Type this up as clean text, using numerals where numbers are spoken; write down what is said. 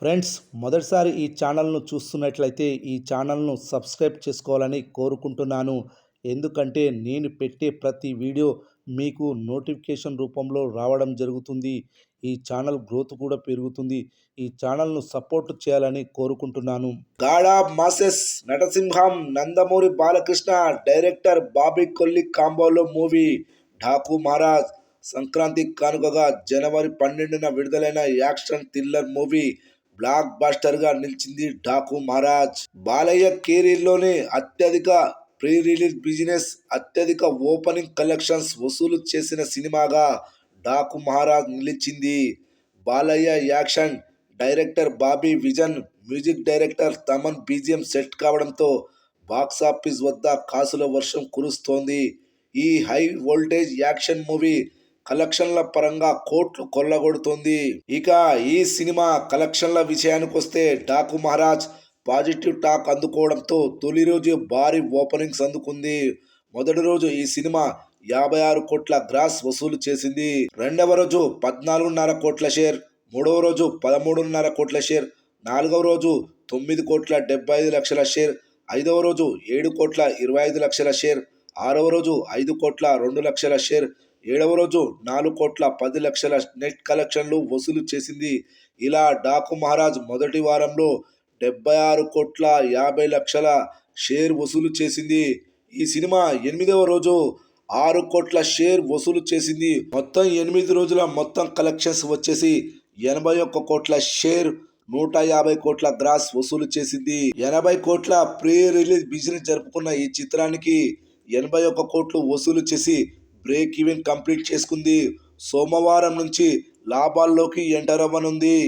Friends, మొదటిసారి ఈ ఛానల్ను చూస్తున్నట్లయితే ఈ ఛానల్ను సబ్స్క్రైబ్ చేసుకోవాలని కోరుకుంటున్నాను. ఎందుకంటే నేను పెట్టే ప్రతి వీడియో మీకు నోటిఫికేషన్ రూపంలో రావడం జరుగుతుంది. ఈ ఛానల్ గ్రోత్ కూడా పెరుగుతుంది. ఈ ఛానల్ను సపోర్ట్ చేయాలని కోరుకుంటున్నాను. గాడ్ ఆఫ్ మాసెస్ నటసింహం నందమూరి బాలకృష్ణ డైరెక్టర్ బాబీ కొల్లి కాంబోలో మూవీ ఢాకు మహారాజ్ సంక్రాంతి కానుకగా జనవరి 12న విడుదలైన action thriller movie blockbuster గా నిలిచింది. ఢాకు మహారాజ్ బాలయ్య కెరీర్ లోనే అత్యధిక ప్రీ రిలీజ్ బిజినెస్, అత్యధిక ఓపెనింగ్ కలెక్షన్స్ వసూలు చేసిన సినిమాగా ఢాకు మహారాజ్ నిలిచింది. Balayya action, director Bobby vision, music director Thaman BGM set కావడంతో బాక్సాఫీస్ వద్ద కాసుల వర్షం కురుస్తోంది. ఈ హై వోల్టేజ్ యాక్షన్ మూవీ కలెక్షన్ల పరంగా కోట్లు కొల్లగొడుతోంది. ఇక ఈ సినిమా కలెక్షన్ల విషయానికొస్తే ఢాకు మహారాజ్ పాజిటివ్ టాక్ అందుకోవడంతో తొలి రోజు భారీ ఓపెనింగ్స్ అందుకుంది. మొదటి రోజు ఈ సినిమా 56 కోట్ల గ్రాస్ వసూలు చేసింది. రెండవ రోజు 14.5 కోట్ల షేర్, మూడవ రోజు 13.5 కోట్ల షేర్, నాలుగవ రోజు 9 కోట్ల 75 లక్షల షేర్, ఐదవ రోజు 7 కోట్ల 25 లక్షల షేర్, ఆరవ రోజు 5 కోట్ల 2 లక్షల షేర్, ఏడవ రోజు 4 కోట్ల 10 లక్షల నెట్ కలెక్షన్లు వసూలు చేసింది. ఇలా ఢాకు మహారాజ్ మొదటి వారంలో 76 కోట్ల 50 లక్షల షేర్ వసూలు చేసింది. ఈ సినిమా 8వ రోజు 6 కోట్ల షేర్ వసూలు చేసింది. మొత్తం 8 రోజుల మొత్తం కలెక్షన్స్ వచ్చేసి 81 కోట్ల షేర్, 150 కోట్ల గ్రాస్ వసూలు చేసింది. 80 కోట్ల ప్రీ రిలీజ్ బిజినెస్ జరుపుకున్న ఈ చిత్రానికి 81 కోట్లు వసూలు చేసి బ్రేక్ ఈవెన్ కంప్లీట్ చేసుకుంది. సోమవారం నుంచి లాభాల్లోకి ఎంటర్ అవ్వనుంది.